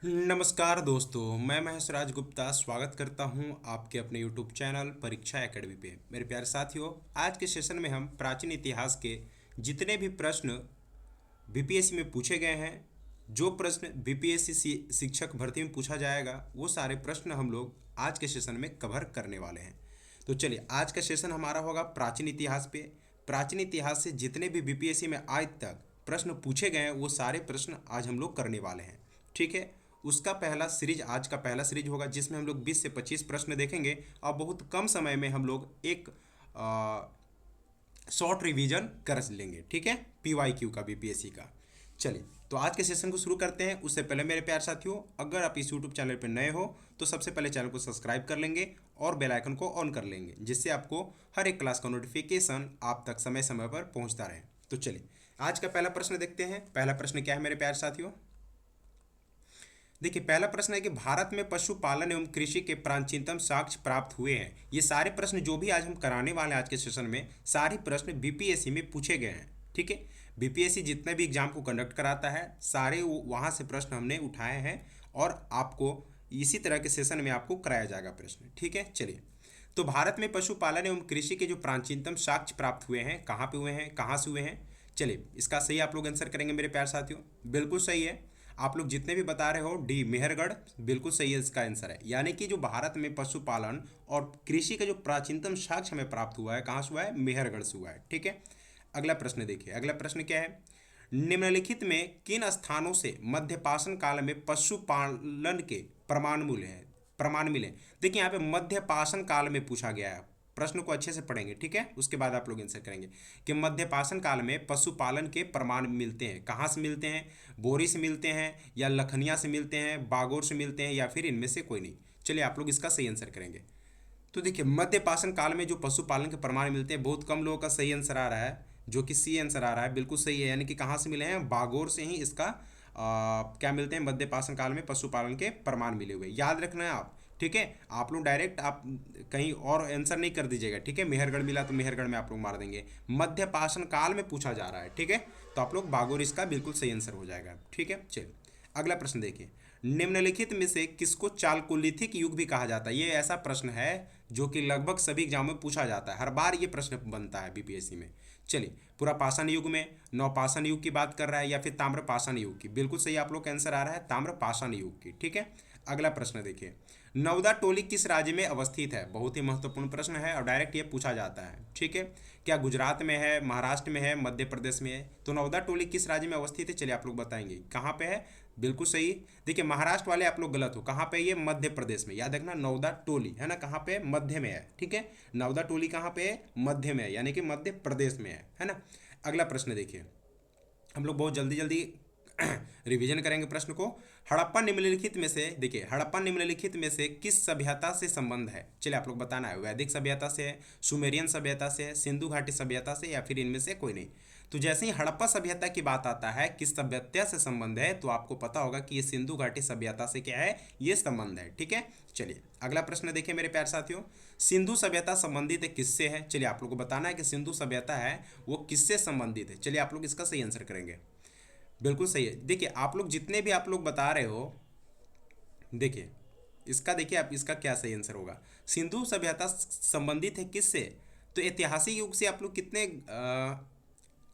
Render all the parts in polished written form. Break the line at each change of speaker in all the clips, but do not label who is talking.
नमस्कार दोस्तों, मैं महेश राज गुप्ता स्वागत करता हूं आपके अपने यूट्यूब चैनल परीक्षा एकेडमी पे। मेरे प्यारे साथियों, आज के सेशन में हम प्राचीन इतिहास के जितने भी प्रश्न बीपीएससी में पूछे गए हैं, जो प्रश्न बीपीएससी शिक्षक भर्ती में पूछा जाएगा, वो सारे प्रश्न हम लोग आज के सेशन में कवर करने वाले हैं। तो चलिए, आज का सेशन हमारा होगा प्राचीन इतिहास पे। प्राचीन इतिहास से जितने भी बीपीएससी में आज तक प्रश्न पूछे गए हैं, वो सारे प्रश्न आज हम लोग करने वाले हैं। ठीक है। उसका पहला सीरीज, आज का पहला सीरीज होगा जिसमें हम लोग 20 से 25 प्रश्न देखेंगे और बहुत कम समय में हम लोग एक शॉर्ट रिवीजन कर लेंगे। ठीक है, पीवाईक्यू का, बीपीएससी का। चलिए, तो आज के सेशन को शुरू करते हैं। उससे पहले मेरे प्यारे साथियों, अगर आप इस यूट्यूब चैनल पर नए हो तो सबसे पहले चैनल को सब्सक्राइब कर लेंगे और बेल आइकन को ऑन कर लेंगे, जिससे आपको हर एक क्लास का नोटिफिकेशन आप तक समय समय पर पहुंचता रहे। तो चलिए, आज का पहला प्रश्न देखते हैं। पहला प्रश्न क्या है मेरे प्यारे साथियों? देखिए, पहला प्रश्न है कि भारत में पशुपालन एवं कृषि के प्राचीनतम साक्ष्य प्राप्त हुए हैं। ये सारे प्रश्न जो भी आज हम कराने वाले हैं आज के सेशन में, सारे प्रश्न बीपीएससी में पूछे गए हैं। ठीक है, बीपीएससी जितने भी एग्जाम को कंडक्ट कराता है, सारे वहाँ से प्रश्न हमने उठाए हैं और आपको इसी तरह के सेशन में आपको कराया जाएगा प्रश्न। ठीक है, चलिए। तो भारत में पशुपालन एवं कृषि के जो प्राचीनतम साक्ष्य प्राप्त हुए हैं, कहाँ पे हुए हैं, कहाँ से हुए हैं? चलिए, इसका सही आप लोग आंसर करेंगे मेरे प्यारे साथियों। बिल्कुल सही है। आप लोग जितने भी बता रहे हो, डी मेहरगढ़, बिल्कुल सही है, इसका आंसर है। यानी कि जो भारत में पशुपालन और कृषि का जो प्राचीनतम साक्ष्य हमें प्राप्त हुआ है, कहाँ से हुआ है? मेहरगढ़ से हुआ है। ठीक है। अगला प्रश्न देखिए, अगला प्रश्न क्या है? निम्नलिखित में किन स्थानों से मध्यपाषाण काल में पशुपालन के प्रमाण मिले? देखिए, यहाँ पे मध्यपाषाण काल में पूछा गया है। प्रश्न को अच्छे से पढ़ेंगे, ठीक है, उसके बाद आप लोग आंसर करेंगे कि मध्यपाषाण काल में पशुपालन के प्रमाण मिलते हैं। कहाँ से मिलते हैं? बोरी से मिलते हैं, या लखनिया से मिलते हैं, बागोर से मिलते हैं, या फिर इनमें से कोई नहीं? चलिए, आप लोग इसका सही आंसर करेंगे। तो देखिए, मध्यपाषाण काल में जो पशुपालन के प्रमाण मिलते हैं, बहुत कम लोगों का सही आंसर आ रहा है, जो कि सी आंसर आ रहा है। बिल्कुल सही है। यानी कि कहाँ से मिले हैं? बागोर से ही इसका क्या मिलते हैं? मध्यपाषाण काल में पशुपालन के प्रमाण मिले हुए। याद रखना है आप। ठीक है, आप लोग डायरेक्ट आप कहीं और आंसर नहीं कर दीजिएगा। ठीक है, मेहरगढ़ मिला तो मेहरगढ़ में आप लोग मार देंगे। मध्यपाषाण काल में पूछा जा रहा है। ठीक है, तो आप लोग बागोर इसका बिल्कुल सही आंसर हो जाएगा। ठीक है, चलिए अगला प्रश्न देखिए। निम्नलिखित में से किसको चालकोलिथिक युग भी कहा जाता है? ये ऐसा प्रश्न है जो कि लगभग सभी एग्जाम में पूछा जाता है, हर बार ये प्रश्न बनता है बीपीएससी में। चलिए, पुरापाषाण युग में, नवपाषाण युग की बात कर रहा है या फिर ताम्रपाषाण युग की? बिल्कुल सही आप लोग का आंसर आ रहा है, ताम्रपाषाण युग की। ठीक है, अगला प्रश्न देखिए। नवदा टोली किस राज्य में अवस्थित है? बहुत ही महत्वपूर्ण प्रश्न है और डायरेक्ट ये पूछा जाता है। ठीक है, क्या गुजरात में है, महाराष्ट्र में है, मध्य प्रदेश में है? तो नवदा टोली किस राज्य में अवस्थित है? चलिए आप लोग बताएंगे कहाँ पे है। बिल्कुल सही। देखिए, महाराष्ट्र वाले आप लोग गलत हो। कहाँ पे? ये मध्य प्रदेश में। याद रखना, नवदा टोली है ना, कहाँ पे? मध्य में है। ठीक है, नवदा टोली कहाँ पे है? मध्य में है, यानी कि मध्य प्रदेश में है ना। अगला प्रश्न देखिए, हम लोग बहुत जल्दी जल्दी रिवीजन करेंगे प्रश्न को। हड़प्पा निम्नलिखित में से, देखिए, हड़प्पा निम्नलिखित में से किस सभ्यता से संबंध है? चलिए आप लोग बताना है। वैदिक सभ्यता से है, सुमेरियन सभ्यता से है, सिंधु घाटी सभ्यता से, या फिर इनमें से कोई नहीं? तो जैसे ही हड़प्पा सभ्यता की बात आता है, किस सभ्यता से संबंध है, तो आपको पता होगा कि ये सिंधु घाटी सभ्यता से क्या है? ये संबंध है। ठीक है, चलिए अगला प्रश्न देखिए मेरे प्यारे साथियों। सिंधु सभ्यता संबंधित है किससे है? चलिए आप लोग को बताना है कि सिंधु सभ्यता है वो किससे संबंधित है। चलिए आप लोग इसका सही आंसर करेंगे। बिल्कुल सही है। देखिए, आप लोग जितने भी आप लोग बता रहे हो, देखिए इसका, देखिए आप इसका क्या सही आंसर होगा। सिंधु सभ्यता संबंधित है किससे? तो ऐतिहासिक युग से। आप लोग कितने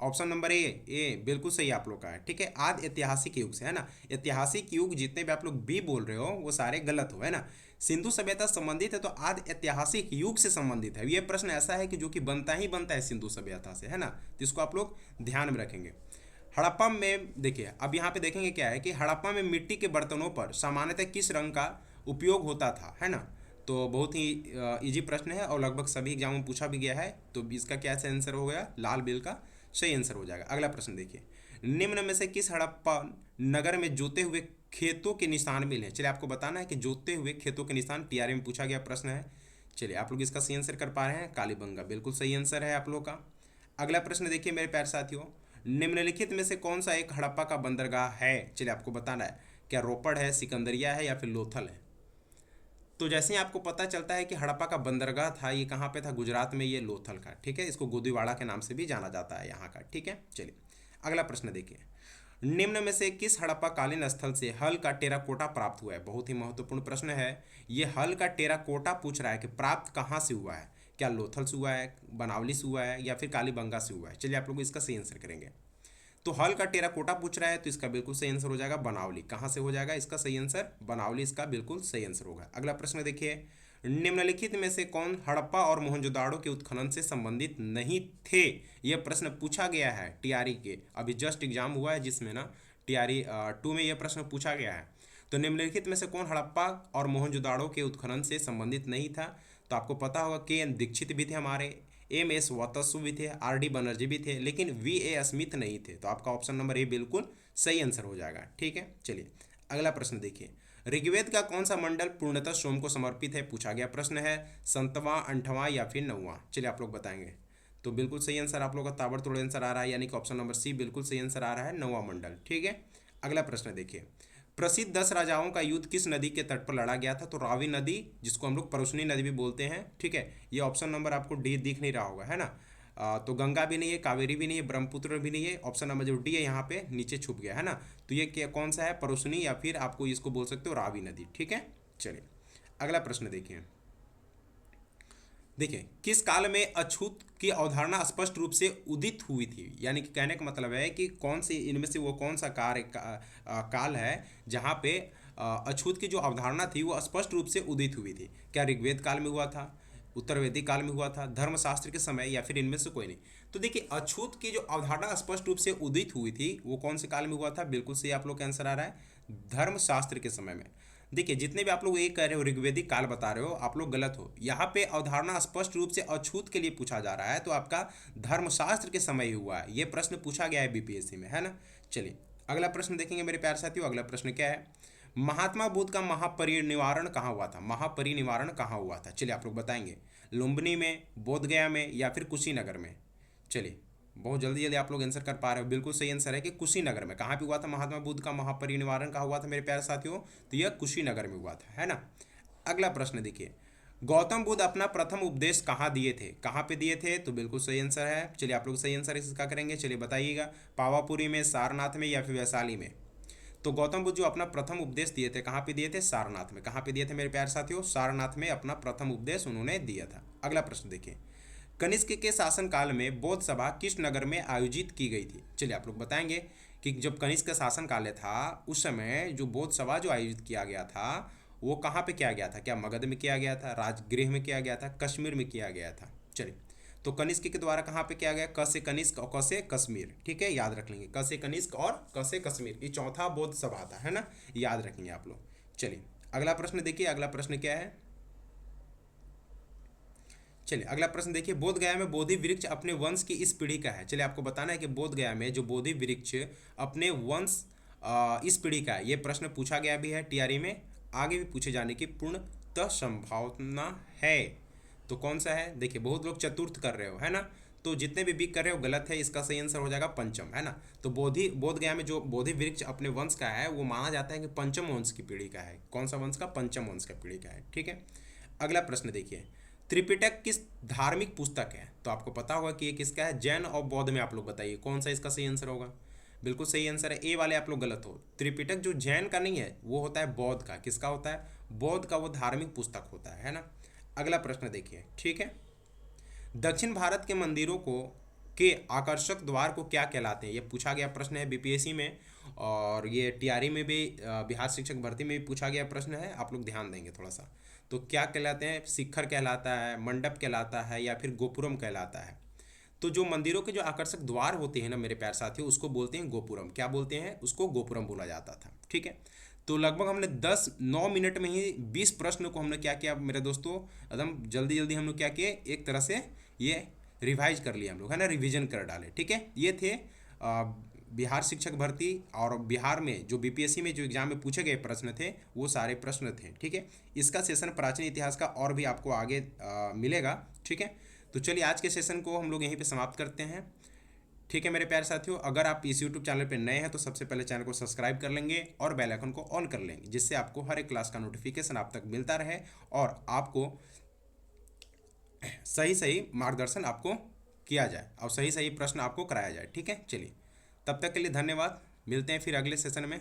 ऑप्शन नंबर ए बिल्कुल सही आप लोग का है। ठीक है, आद ऐतिहासिक युग से, है ना। ऐतिहासिक युग जितने भी आप लोग बी बोल रहे हो वो सारे गलत हो, है ना। सिंधु सभ्यता संबंधित है तो आद ऐतिहासिक युग से संबंधित है। ये प्रश्न ऐसा है कि जो कि बनता ही बनता है सिंधु सभ्यता से, है ना। तो इसको आप लोग ध्यान में रखेंगे। हड़प्पा में देखिए, अब यहाँ पे देखेंगे क्या है कि हड़प्पा में मिट्टी के बर्तनों पर सामान्यतः किस रंग का उपयोग होता था, है ना। तो बहुत ही इजी प्रश्न है और लगभग सभी एग्जाम में पूछा भी गया है। तो इसका क्या से आंसर हो गया? लाल बिल का सही आंसर हो जाएगा। अगला प्रश्न देखिए। निम्न में से किस हड़प्पा नगर में जोते हुए खेतों के निशान मिले? चलिए आपको बताना है कि जोते हुए खेतों के निशान टीआरए में पूछा गया प्रश्न है। चलिए आप लोग इसका सही आंसर कर पा रहे हैं। कालीबंगा बिल्कुल सही आंसर है आप लोग का। अगला प्रश्न देखिए मेरे प्यारे साथियों। निम्नलिखित में से कौन सा एक हड़प्पा का बंदरगाह है? चलिए आपको बताना है, क्या रोपड़ है, सिकंदरिया है, या फिर लोथल है? तो जैसे ही आपको पता चलता है कि हड़प्पा का बंदरगाह था, ये कहाँ पे था? गुजरात में, ये लोथल का। ठीक है, इसको गोदीवाड़ा के नाम से भी जाना जाता है यहाँ का। ठीक है, चलिए अगला प्रश्न देखिए। निम्न में से किस हड़प्पाकालीन स्थल से हल का टेराकोटा प्राप्त हुआ है? बहुत ही महत्वपूर्ण प्रश्न है। ये हल का टेराकोटा पूछ रहा है कि प्राप्त कहाँ से हुआ है। क्या लोथल से हुआ है, बनावली से हुआ है, या फिर कालीबंगा से हुआ है? चलिए आप लोग इसका सही आंसर करेंगे। तो हल का टेराकोटा पूछ रहा है तो इसका बिल्कुल सही आंसर हो जाएगा बनावली। कहाँ से हो जाएगा इसका सही आंसर? बनावली इसका बिल्कुल सही आंसर होगा। अगला प्रश्न देखिए, निम्नलिखित में से कौन हड़प्पा और मोहनजोदाड़ो के उत्खनन से संबंधित नहीं थे? यह प्रश्न पूछा गया है टीआरई के, अभी जस्ट एग्जाम हुआ है जिसमें ना टीआरई 2 में यह प्रश्न पूछा गया है। तो निम्नलिखित में से कौन हड़प्पा और मोहनजोदाड़ो के उत्खनन से संबंधित नहीं था? तो आपको पता होगा के एन दीक्षित भी थे हमारे, एम एस वातसु भी थे, आर डी बनर्जी भी थे, लेकिन वी ए स्मिथ नहीं थे। तो आपका ऑप्शन नंबर ए बिल्कुल सही आंसर हो जाएगा। ठीक है, चलिए अगला प्रश्न देखिए, ऋग्वेद का कौन सा मंडल पूर्णतः सोम को समर्पित है? पूछा गया प्रश्न है। 7वां, 8वां या फिर 9वां? चलिए आप लोग बताएंगे। तो बिल्कुल सही आंसर आप लोग का ताबड़तोड़ आंसर आ रहा है, यानी कि ऑप्शन नंबर सी बिल्कुल सही आंसर आ रहा है, 9वां मंडल। ठीक है, अगला प्रश्न देखिए, प्रसिद्ध 10 राजाओं का युद्ध किस नदी के तट पर लड़ा गया था? तो रावी नदी, जिसको हम लोग परुशनी नदी भी बोलते हैं। ठीक है, ये ऑप्शन नंबर आपको डी दिख नहीं रहा होगा, है ना। तो गंगा भी नहीं है, कावेरी भी नहीं है, ब्रह्मपुत्र भी नहीं है। ऑप्शन नंबर जो डी है यहाँ पे नीचे छुप गया है ना। तो ये क्या कौन सा है? परुशनी, या फिर आपको इसको बोल सकते हो रावी नदी। ठीक है, चलिए अगला प्रश्न देखिए, देखिए किस काल में अछूत की अवधारणा स्पष्ट रूप से उदित हुई थी? यानी कि कहने का मतलब है कि कौन सी इनमें से वो कौन सा काल है जहाँ पे अछूत की जो अवधारणा थी वो स्पष्ट रूप से उदित हुई थी? क्या ऋग्वेद काल में हुआ था, उत्तर वैदिक काल में हुआ था, धर्मशास्त्र के समय, या फिर इनमें से कोई नहीं? तो देखिए अछूत की जो अवधारणा स्पष्ट रूप से उदित हुई थी वो कौन से काल में हुआ था? बिल्कुल सही आप लोग का आंसर आ रहा है, धर्मशास्त्र के समय में। देखिए जितने भी आप लोग ये कह रहे हो ऋग्वेदिक काल बता रहे हो, आप लोग गलत हो। यहाँ पे अवधारणा स्पष्ट रूप से अछूत के लिए पूछा जा रहा है, तो आपका धर्मशास्त्र के समय ही हुआ है। ये प्रश्न पूछा गया है बीपीएससी में, है ना। चलिए अगला प्रश्न देखेंगे मेरे प्यारे साथियों। अगला प्रश्न क्या है? महात्मा बुद्ध का महापरिनिर्वाण कहाँ हुआ था? महापरिनिर्वाण कहाँ हुआ था? चलिए आप लोग बताएंगे। लुम्बिनी में, बोधगया में, या फिर कुशीनगर में? चलिए बहुत जल्दी जल्दी आप लोग आंसर कर पा रहे हो। बिल्कुल सही आंसर है कि कुशीनगर में। कहाँ पे हुआ था महात्मा बुद्ध का महापरिनिर्वाण? कहाँ हुआ था मेरे प्यारे साथियों? तो यह कुशीनगर में हुआ था, है ना। अगला प्रश्न देखिए, गौतम बुद्ध अपना प्रथम उपदेश कहाँ दिए थे? कहाँ पे दिए थे? तो बिल्कुल सही आंसर है। चलिए आप लोग सही आंसर इसका करेंगे। चलिए बताइएगा, पावापुरी में, सारनाथ में, या फिर वैशाली में? तो गौतम बुद्ध जो अपना प्रथम उपदेश दिए थे कहाँ पे दिए थे? सारनाथ में। कहाँ पे दिए थे मेरे प्यारे साथियों? सारनाथ में अपना प्रथम उपदेश उन्होंने दिया था। अगला प्रश्न देखिए, कनिष्क के शासनकाल में बौद्ध सभा किस नगर में आयोजित की गई थी? चलिए आप लोग बताएंगे कि जब कनिष्क का शासनकाल था उस समय जो बौद्ध सभा जो आयोजित किया गया था वो कहाँ पे किया गया था? क्या मगध में किया गया था, राजगृह में किया गया था, कश्मीर में किया गया था? चलिए तो कनिष्क के द्वारा कहाँ पे किया गया? क से कनिष्क और क से कश्मीर। ठीक है, याद रख लेंगे, क से कनिष्क और क से कश्मीर, ये चौथा बौद्ध सभा था, है ना, याद रखेंगे आप लोग। चलिए अगला प्रश्न देखिए, अगला प्रश्न क्या है? चलिए अगला प्रश्न देखिए, बोध गया में बोधि वृक्ष अपने वंश की इस पीढ़ी का है। चलिए आपको बताना है कि बोध गया में जो बोधि वृक्ष अपने वंश इस पीढ़ी का है। ये प्रश्न पूछा गया भी है टीआरई में, आगे भी पूछे जाने की पूर्णतः संभावना है। तो कौन सा है? देखिए बहुत लोग चतुर्थ कर रहे हो, है ना। तो जितने भी कर रहे हो गलत है, इसका सही आंसर हो जाएगा पंचम, है ना। तो बोध गया में जो बोधि वृक्ष अपने वंश का है वो माना जाता है कि पंचम वंश की पीढ़ी का है। कौन सा वंश का? पंचम वंश का पीढ़ी का है। ठीक है, अगला प्रश्न देखिए, त्रिपिटक किस धार्मिक पुस्तक है? तो आपको पता होगा कि ये किसका है, जैन और बौद्ध में। आप लोग बताइए कौन सा इसका सही आंसर होगा। बिल्कुल सही आंसर है ए वाले, आप लोग गलत हो। त्रिपिटक जो जैन का नहीं है वो होता है बौद्ध का। किसका होता है? बौद्ध का, वो धार्मिक पुस्तक होता है ना। अगला प्रश्न देखिए, ठीक है, दक्षिण भारत के मंदिरों को के आकर्षक द्वार को क्या कहलाते हैं? ये पूछा गया प्रश्न है बीपीएससी में, और ये टीआरई में भी, बिहार शिक्षक भर्ती में भी पूछा गया प्रश्न है। आप लोग ध्यान देंगे थोड़ा सा। तो क्या कहलाते हैं? शिखर कहलाता है, मंडप कहलाता है, या फिर गोपुरम कहलाता है? तो जो मंदिरों के जो आकर्षक द्वार होते हैं ना मेरे प्यारे साथियों, उसको बोलते हैं गोपुरम। क्या बोलते हैं? उसको गोपुरम बोला जाता था। ठीक है, तो लगभग हमने 9 मिनट में ही 20 प्रश्न को हमने क्या किया मेरे दोस्तों, एकदम जल्दी जल्दी हम लोग क्या किए, एक तरह से ये रिवाइज कर लिया हम लोग, है ना, रिवीजन कर डाले। ठीक है, ये थे बिहार शिक्षक भर्ती और बिहार में जो बीपीएससी में जो एग्जाम में पूछे गए प्रश्न थे वो सारे प्रश्न थे। ठीक है, इसका सेशन प्राचीन इतिहास का और भी आपको आगे मिलेगा। ठीक है, तो चलिए आज के सेशन को हम लोग यहीं पे समाप्त करते हैं। ठीक है मेरे प्यारे साथियों, अगर आप इस यूट्यूब चैनल पे नए हैं तो सबसे पहले चैनल को सब्सक्राइब कर लेंगे और बेल आइकन को ऑन कर लेंगे, जिससे आपको हर एक क्लास का नोटिफिकेशन आप तक मिलता रहे और आपको सही सही मार्गदर्शन आपको किया जाए और सही सही प्रश्न आपको कराया जाए। ठीक है, चलिए तब तक के लिए धन्यवाद। मिलते हैं फिर अगले सेशन में।